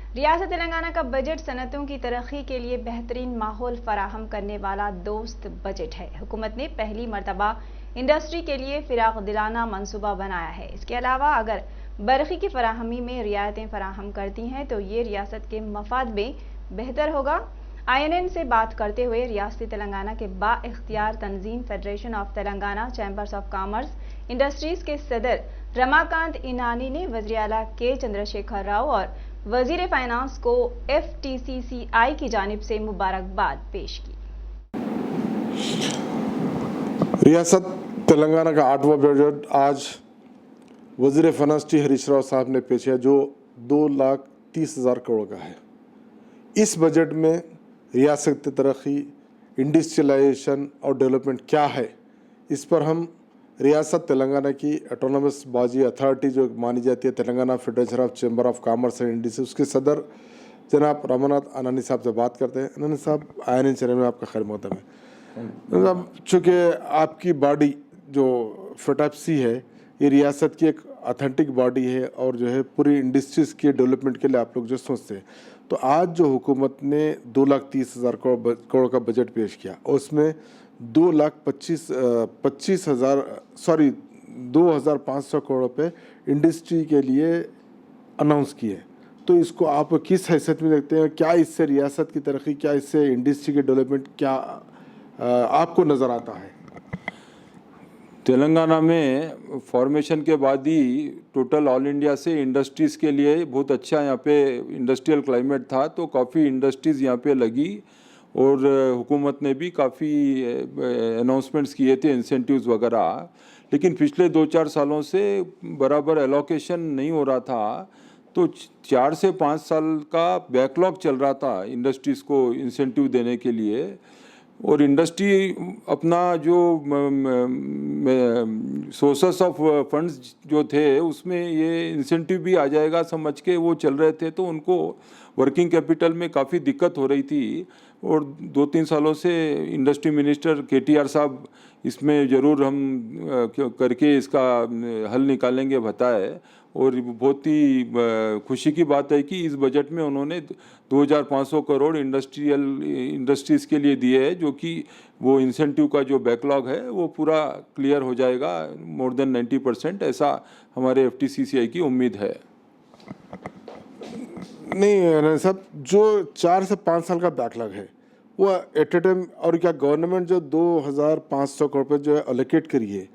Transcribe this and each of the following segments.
रियासत तेलंगाना का बजट सनतों की तरक्की के लिए बेहतरीन माहौल फराहम करने वाला दोस्त बजट है। हुकूमत ने पहली मरतबा इंडस्ट्री के लिए फिराक दिलाना मंसूबा बनाया है। इसके अलावा अगर बरक़ी की फराहमी में रियायतें फराहम करती हैं तो ये रियासत के मफाद में बेहतर होगा। INN से बात करते हुए रियासती तेलंगाना के बाइख्तियार तंजीम federation of Telangana chambers of commerce industries के सदर रमाकांत इनानी ने वज़ीर आला के चंद्रशेखर राव और वज़ीर फाइनेंस को FTCCI की जानिब से मुबारकबाद पेश की। रियासत तेलंगाना का 8वां बजट आज वज़ीर फाइनेंस टी हरीश राव साहब ने पेश किया, जो 2,30,000 करोड़ का है। इस बजट में रियासत की तरक्की, इंडस्ट्रियलाइजेशन और डेवलपमेंट क्या है, इस पर हम रियासत तेलंगाना की ऑटोनमस बॉडी अथॉरिटी जो मानी जाती है, Telangana federation of chamber of commerce and industry, उसके सदर जनाब रमानाथ अनानी साहब से बात करते हैं। अनानी साहब, INN चैनल में आपका खैर मकदम है। चूँकि आपकी बॉडी जो FATFC है, ये रियासत की एक ऑथेंटिक बॉडी है और जो है पूरी इंडस्ट्रीज़ के डेवलपमेंट के लिए आप लोग जो सोचते हैं, तो आज जो हुकूमत ने 2,30,000 करोड़ का बजट पेश किया, उसमें 2,500 करोड़ पे इंडस्ट्री के लिए अनाउंस किए। तो इसको आप किस हैसियत में देखते हैं? क्या इससे रियासत की तरक्की, क्या इससे इंडस्ट्री के डेवलपमेंट क्या आपको नज़र आता है? तेलंगाना में फॉर्मेशन के बाद ही टोटल ऑल इंडिया से इंडस्ट्रीज़ के लिए बहुत अच्छा यहाँ पे इंडस्ट्रियल क्लाइमेट था, तो काफ़ी इंडस्ट्रीज़ यहाँ पे लगी और हुकूमत ने भी काफ़ी अनाउंसमेंट्स किए थे, इंसेंटिव्स वगैरह। लेकिन पिछले 2-4 सालों से बराबर एलोकेशन नहीं हो रहा था, तो 4 से 5 साल का बैकलॉग चल रहा था इंडस्ट्रीज़ को इंसेंटिव देने के लिए। और इंडस्ट्री अपना जो सोर्सेस ऑफ फंड्स जो थे उसमें ये इंसेंटिव भी आ जाएगा समझ के वो चल रहे थे, तो उनको वर्किंग कैपिटल में काफ़ी दिक्कत हो रही थी। और 2-3 सालों से इंडस्ट्री मिनिस्टर KTR साहब इसमें ज़रूर हम करके इसका हल निकालेंगे बताए। और बहुत ही खुशी की बात है कि इस बजट में उन्होंने 2,500 करोड़ इंडस्ट्रीज़ के लिए दिए हैं, जो कि वो इंसेंटिव का जो बैकलॉग है वो पूरा क्लियर हो जाएगा, मोर देन 90%, ऐसा हमारे FTCCI की उम्मीद है। नहीं साहब, जो 4 से 5 साल का बैकलॉग है वो एट ए टाइम, और क्या गवर्नमेंट जो 2,500 करोड़ रुपये जो है एलोकेट करी है,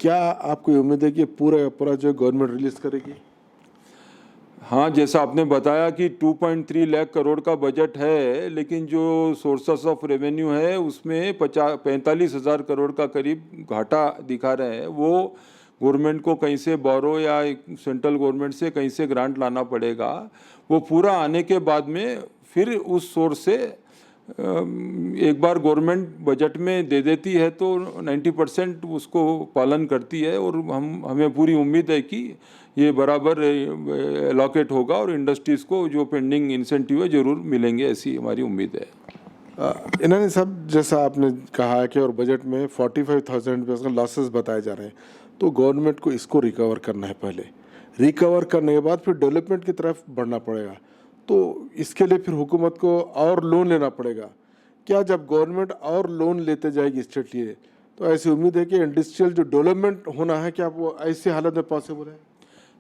क्या आपको उम्मीद है कि पूरा जो गवर्नमेंट रिलीज करेगी? हाँ, जैसा आपने बताया कि 2.3 लाख करोड़ का बजट है, लेकिन जो सोर्सेस ऑफ रेवेन्यू है उसमें 45,000 करोड़ का करीब घाटा दिखा रहे हैं। वो गवर्नमेंट को कहीं से बोरो या सेंट्रल गवर्नमेंट से कहीं से ग्रांट लाना पड़ेगा। वो पूरा आने के बाद में फिर उस सोर्स से एक बार गवर्नमेंट बजट में दे देती है तो 90% उसको पालन करती है, और हमें पूरी उम्मीद है कि ये बराबर एलोकेट होगा और इंडस्ट्रीज़ को जो पेंडिंग इंसेंटिव है ज़रूर मिलेंगे, ऐसी हमारी उम्मीद है। इन्होंने सब जैसा आपने कहा है कि और बजट में 45,000 रुपये का लॉसेस बताए जा रहे हैं, तो गवर्नमेंट को इसको रिकवर करना है। पहले रिकवर करने के बाद फिर डेवलपमेंट की तरफ बढ़ना पड़ेगा, तो इसके लिए फिर हुकूमत को और लोन लेना पड़ेगा। क्या जब गवर्नमेंट और लोन लेते जाएगी स्टेट लिए, तो ऐसी उम्मीद है कि इंडस्ट्रियल जो डेवलपमेंट होना है, क्या वो ऐसी हालत में पॉसिबल है?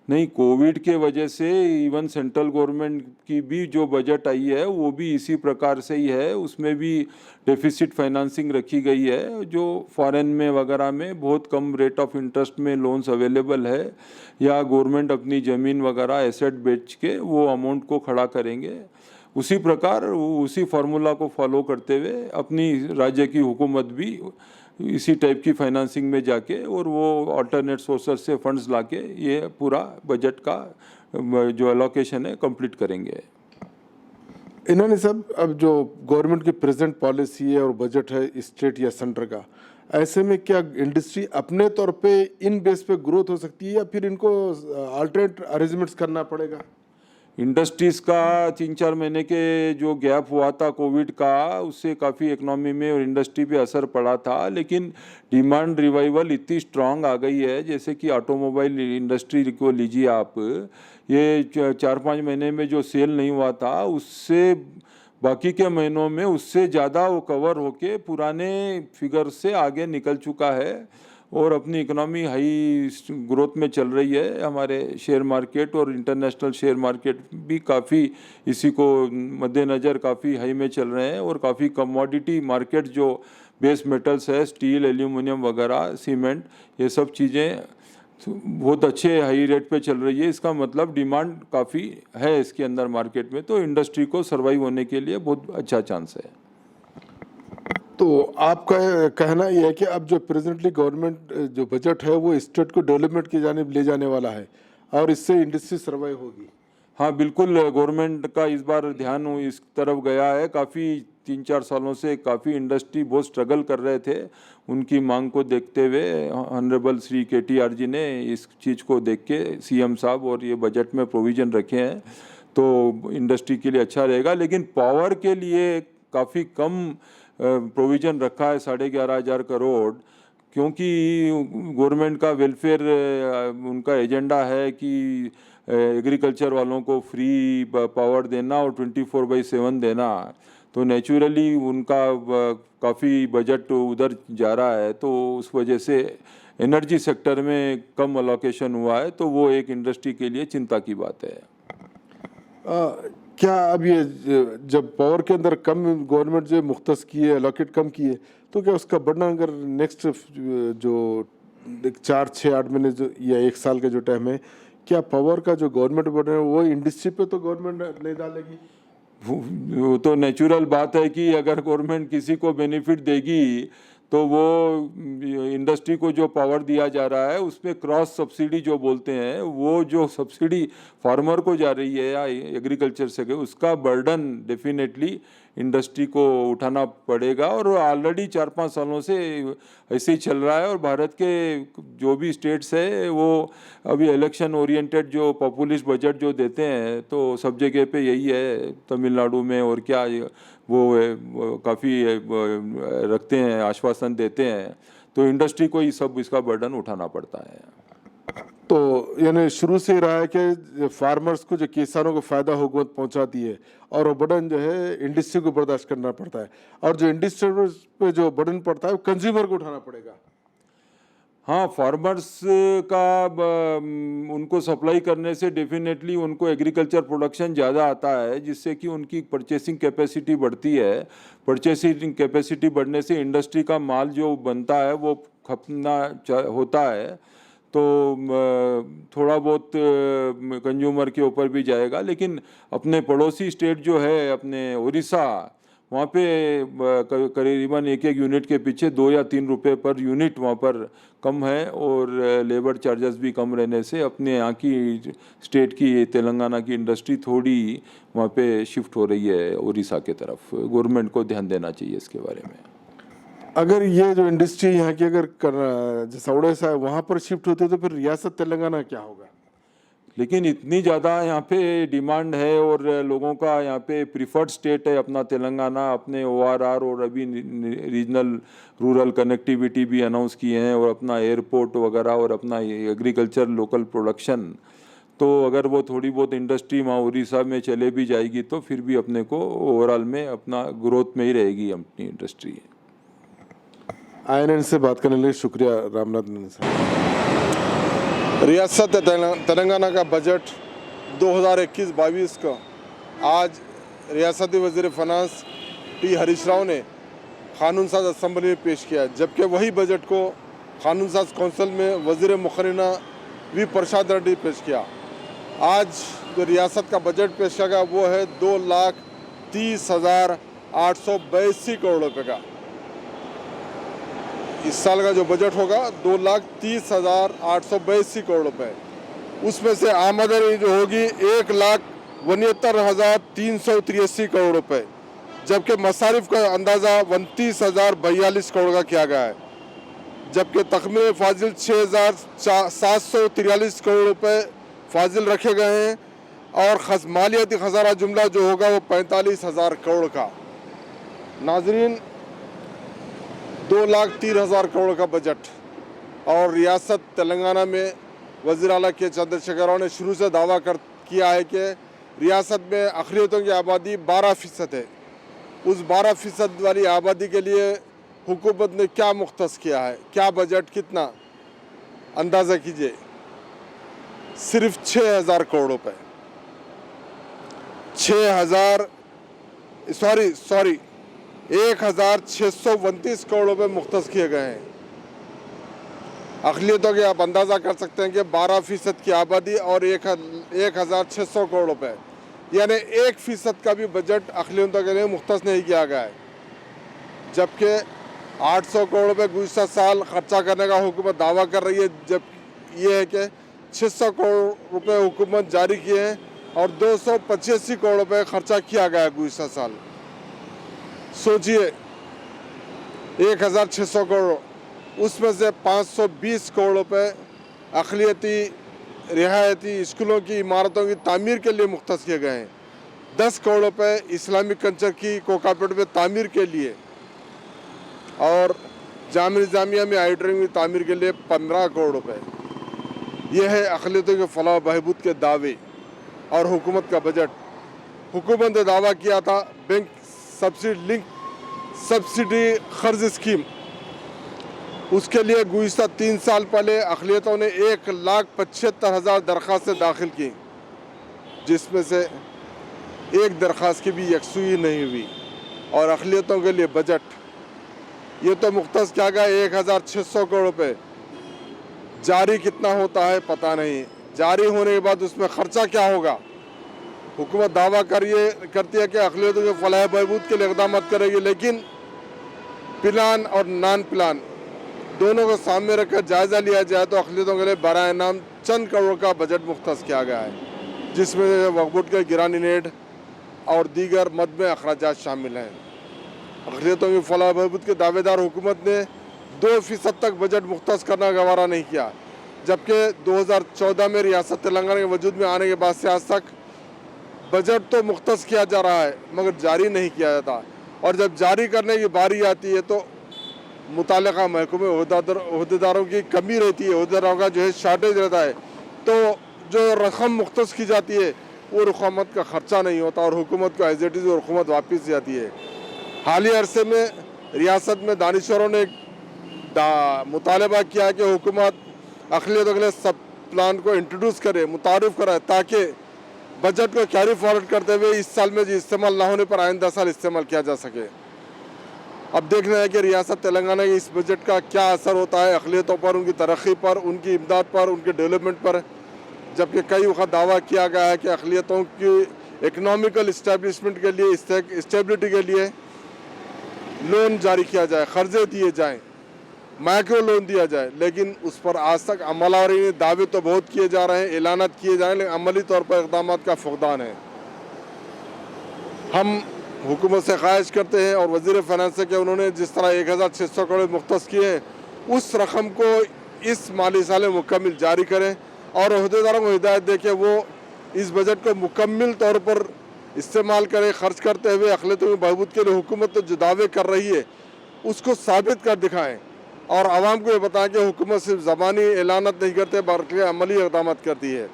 नहीं, कोविड के वजह से इवन सेंट्रल गवर्नमेंट की भी जो बजट आई है वो भी इसी प्रकार से ही है। उसमें भी डेफिसिट फाइनेंसिंग रखी गई है, जो फॉरेन में वगैरह में बहुत कम रेट ऑफ इंटरेस्ट में लोन्स अवेलेबल है, या गवर्नमेंट अपनी ज़मीन वगैरह एसेट बेच के वो अमाउंट को खड़ा करेंगे। उसी प्रकार उसी फार्मूला को फॉलो करते हुए अपनी राज्य की हुकूमत भी इसी टाइप की फाइनेंसिंग में जाके और वो अल्टरनेट सोर्सेस से फंड्स लाके ये पूरा बजट का जो एलोकेशन है कंप्लीट करेंगे। इन्होंने सब अब जो गवर्नमेंट की प्रेजेंट पॉलिसी है और बजट है स्टेट या सेंटर का, ऐसे में क्या इंडस्ट्री अपने तौर पे इन बेस पे ग्रोथ हो सकती है, या फिर इनको अल्टरनेट अरेंजमेंट्स करना पड़ेगा? इंडस्ट्रीज़ का 3-4 महीने के जो गैप हुआ था कोविड का, उससे काफ़ी इकनॉमी में और इंडस्ट्री पे असर पड़ा था, लेकिन डिमांड रिवाइवल इतनी स्ट्रांग आ गई है। जैसे कि ऑटोमोबाइल इंडस्ट्री को लीजिए आप, ये 4-5 महीने में जो सेल नहीं हुआ था, उससे बाकी के महीनों में उससे ज़्यादा वो कवर होके पुराने फिगर से आगे निकल चुका है और अपनी इकोनॉमी हाई ग्रोथ में चल रही है। हमारे शेयर मार्केट और इंटरनेशनल शेयर मार्केट भी काफ़ी इसी को मद्देनज़र काफ़ी हाई में चल रहे हैं और काफ़ी कमोडिटी मार्केट जो बेस मेटल्स है, स्टील, एल्यूमिनियम वगैरह, सीमेंट, ये सब चीज़ें बहुत अच्छे हाई रेट पे चल रही है। इसका मतलब डिमांड काफ़ी है इसके अंदर मार्केट में, तो इंडस्ट्री को सर्वाइव होने के लिए बहुत अच्छा चांस है। तो आपका कहना यह है कि अब जो प्रेजेंटली गवर्नमेंट जो बजट है वो स्टेट को डेवलपमेंट की जानिब ले जाने वाला है और इससे इंडस्ट्री सर्वाइव होगी। हाँ बिल्कुल, गवर्नमेंट का इस बार ध्यान इस तरफ गया है। काफ़ी 3-4 सालों से काफ़ी इंडस्ट्री बहुत स्ट्रगल कर रहे थे। उनकी मांग को देखते हुए ऑनरेबल श्री KTR जी ने इस चीज़ को देख के CM साहब और ये बजट में प्रोविज़न रखे हैं, तो इंडस्ट्री के लिए अच्छा रहेगा। लेकिन पावर के लिए काफ़ी कम प्रोविज़न रखा है, 11,500 करोड़, क्योंकि गवर्नमेंट का वेलफेयर उनका एजेंडा है कि एग्रीकल्चर वालों को फ्री पावर देना और 24/7 देना, तो नेचुरली उनका काफ़ी बजट उधर जा रहा है। तो उस वजह से एनर्जी सेक्टर में कम अलोकेशन हुआ है, तो वो एक इंडस्ट्री के लिए चिंता की बात है। क्या अब ये जब पावर के अंदर कम गवर्नमेंट जो मुख्तस किए, अलोकेट कम किए, तो क्या उसका बढ़ना अगर नेक्स्ट जो 4-6-8 महीने जो या 1 साल का जो टाइम है, क्या पावर का जो गवर्नमेंट बढ़ रहा है वो इंडस्ट्री पे तो गवर्नमेंट नहीं डालेगी? वो तो नेचुरल बात है कि अगर गवर्नमेंट किसी को बेनिफिट देगी तो वो इंडस्ट्री को जो पावर दिया जा रहा है उसमें क्रॉस सब्सिडी जो बोलते हैं, वो जो सब्सिडी फार्मर को जा रही है या एग्रीकल्चर से, उसका बर्डन डेफिनेटली इंडस्ट्री को उठाना पड़ेगा। और ऑलरेडी 4-5 सालों से ऐसे ही चल रहा है। और भारत के जो भी स्टेट्स है वो अभी इलेक्शन ओरिएंटेड जो पॉपुलिस्ट बजट जो देते हैं, तो सब जगह पे यही है, तमिलनाडु में और क्या वो काफ़ी रखते हैं, आश्वासन देते हैं, तो इंडस्ट्री को ही सब इसका बर्डन उठाना पड़ता है। तो यानी शुरू से ही रहा है कि फार्मर्स को, जो किसानों को फ़ायदा हुकूमत पहुंचाती है और वो बर्डन जो है इंडस्ट्री को बर्दाश्त करना पड़ता है, और जो इंडस्ट्री पे जो बर्डन पड़ता है वो कंज्यूमर को उठाना पड़ेगा। हाँ, फार्मर्स का उनको सप्लाई करने से डेफिनेटली उनको एग्रीकल्चर प्रोडक्शन ज़्यादा आता है, जिससे कि उनकी परचेसिंग कैपेसिटी बढ़ती है। परचेसिंग कैपेसिटी बढ़ने से इंडस्ट्री का माल जो बनता है वो खपना होता है, तो थोड़ा बहुत कंज्यूमर के ऊपर भी जाएगा। लेकिन अपने पड़ोसी स्टेट जो है, अपने उड़ीसा, वहाँ पे करीबन एक यूनिट के पीछे 2 या 3 रुपए पर यूनिट वहाँ पर कम है, और लेबर चार्जेस भी कम रहने से अपने यहाँ की स्टेट की, तेलंगाना की इंडस्ट्री थोड़ी वहाँ पे शिफ्ट हो रही है उड़ीसा के तरफ। गवर्नमेंट को ध्यान देना चाहिए इसके बारे में। अगर ये जो इंडस्ट्री यहाँ की अगर जैसा उड़ीसा है वहाँ पर शिफ्ट होते तो फिर रियासत तेलंगाना क्या होगा? लेकिन इतनी ज़्यादा यहाँ पे डिमांड है और लोगों का यहाँ पे प्रिफर्ड स्टेट है अपना तेलंगाना, अपने ORR और अभी रीजनल रूरल कनेक्टिविटी भी अनाउंस किए हैं, और अपना एयरपोर्ट वगैरह और अपना एग्रीकल्चर लोकल प्रोडक्शन। तो अगर वो थोड़ी बहुत इंडस्ट्री वहाँ उड़ीसा में चले भी जाएगी तो फिर भी अपने को ओवरऑल में अपना ग्रोथ में ही रहेगी अपनी इंडस्ट्री। INN से बात करने के लिए शुक्रिया रामनाथ नंदन साहब। रियासत तेलंगाना का बजट 2021-22 का आज रियासती वज़ीर फ़ाइनेंस T हरीश राव ने कानून साज असम्बली में पेश किया, जबकि वही बजट को कानून साज कौंसिल में वज़ीर मुखर्रीना V प्रसाद रेड्डी पेश किया। आज जो रियासत का बजट पेश किया गया वो है 2,30,882 करोड़ रुपये का। इस साल का जो बजट होगा 2,30,882 करोड़ रुपए, उसमें से आमदनी जो होगी 1,69,383 करोड़ रुपए, जबकि मसारिफ का अंदाज़ा 29,042 करोड़ का किया गया है, जबकि तखमीन फाजिल 6,743 करोड़ रुपए फाजिल रखे गए हैं, और मालियाती खसारा जुमला जो होगा वो 45,000 करोड़ का। नाजरीन, 2,30,000 करोड़ का बजट और रियासत तेलंगाना में वज़ीर आला के चंद्रशेखर राव ने शुरू से दावा किया है कि रियासत में अक़लियतों की आबादी 12% है। उस 12% वाली आबादी के लिए हुकूमत ने क्या मुख्तस किया है, क्या बजट, कितना, अंदाज़ा कीजिए। सिर्फ 6,000 करोड़ रुपए, 1,629 करोड़ रुपए मुख्तस किए गए हैं। अक़लियतों के आप अंदाज़ा कर सकते हैं कि 12% की आबादी और 1,600 करोड़ रुपए, यानी 1% का भी बजट अक़लियतों के लिए मुख्तस नहीं किया गया है। जबकि 800 करोड़ रुपए गुज़िश्ता साल खर्चा करने का हुकूमत दावा कर रही है, जब ये है कि 600 करोड़ रुपए हुकूमत जारी किए हैं और 285 करोड़ रुपए खर्चा किया गया है गुज़िश्ता साल। सोचिए, 1,600 करोड़, उसमें से 520 करोड़ रुपए अक़लियती रिहायती स्कूलों की इमारतों की तामीर के लिए मुख्तस किए गए हैं। 10 करोड़ रुपए इस्लामिक कल्चर की कोकापेट में तामीर के लिए और जामिया में आइड्रिंग की तामीर के लिए 15 करोड़ रुपए। यह है अक़लियतों के फलाह बहबूद के दावे और हुकूमत का बजट। हुकूमत ने दावा किया था बैंक सब्सिडी कर्ज स्कीम, उसके लिए गुज़िश्ता 3 साल पहले अक़लियतों ने 1,75,000 दरख्वास्तें दाखिल की, जिसमें से एक दरख्वास्त की भी यकसुई नहीं हुई। और अक़लियतों के लिए बजट ये तो मुख्तस किया गया 1,600 करोड़ रुपए, जारी कितना होता है पता नहीं। जारी होने के बाद उसमें ख़र्चा क्या होगा। हुकूमत दावा करती है कि अक़लियतों के फलाह बहबूद के लिए इक़दाम करेगी, लेकिन प्लान और नॉन प्लान दोनों को सामने रखकर जायज़ा लिया जाए तो अक़लियतों के लिए बराए नाम चंद करोड़ का बजट मुख्तस किया गया है, जिसमें वक्फ बोर्ड के गिरानी नेट और दीगर मदमे अखराजात शामिल हैं। अक़लियतों की फलाह बहबूद के दावेदार हुकूमत ने 2% तक बजट मुख्तस करना गवारा नहीं किया, जबकि 2014 में रियासत तेलंगाना के वजूद में आने के बाद से आज तक बजट तो मुख्तस किया जा रहा है मगर जारी नहीं किया जाता। और जब जारी करने की बारी आती है तो मुतालिका महकमे ओहदेदारों की कमी रहती है, ओहदेदारों का जो है शार्टेज रहता है, तो जो रकम मुख्तस की जाती है वो हुकूमत का ख़र्चा नहीं होता और हुकूमत को एज इट इज़ हुकूमत वापस जाती है। हालिया अरसे में रियासत में दानिशवरों ने मुतालबा किया कि हुकूमत अक़लियतों के लिए सब प्लान को इंट्रोड्यूस करे, मुतारिफ़ कराए, ताकि बजट को कैरी फॉरवर्ड करते हुए इस साल में जो इस्तेमाल ना होने पर आइंदा साल इस्तेमाल किया जा सके। अब देखना है कि रियासत तेलंगाना के इस बजट का क्या असर होता है अक़लियतों पर, उनकी तरक्की पर, उनकी इमदाद पर, उनके डेवलपमेंट पर। जबकि कई वक्त दावा किया गया है कि अक़लियतों की इकनॉमिकल इस्टेब्लिशमेंट के लिए, स्टेबिलिटी के लिए लोन जारी किया जाए, कर्जे दिए जाएँ, माइक्रो लोन दिया जाए, लेकिन उस पर आज तक अमलावरी ने दावे तो बहुत किए जा रहे हैं, ऐलानात किए जा रहे हैं, लेकिन अमली तौर पर इक़दाम का फुक़दान है। हम हुकूमत से ख्वाहिश करते हैं और वज़ीर फ़ाइनेंस से कि उन्होंने जिस तरह 1,600 करोड़ मुख्तस किए हैं उस रकम को इस माली साल में मुकम्मल जारी करें और ओहदेदारों को हिदायत दें कि वो इस बजट को मुकम्मल तौर पर इस्तेमाल करें, खर्च करते हुए अक़लियतों के बहबूद के लिए हुकूमत तो जो दावे कर रही है उसको साबित कर दिखाएँ और आवाम को ये बताएं कि हुकूमत सिर्फ ज़बानी ऐलानात नहीं करते बल्कि अमली इक़दाम करती है।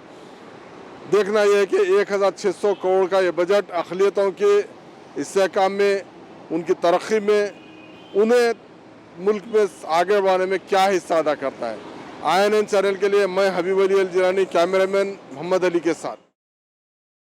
देखना यह है कि 1,600 करोड़ का ये बजट अक़लियतों के इस्तेहकाम में, उनकी तरक्की में, उन्हें मुल्क में आगे बढ़ाने में क्या हिस्सा अदा करता है। INN चैनल के लिए मैं हबीब अली अल जिलानी, कैमरामैन मोहम्मद अली के साथ।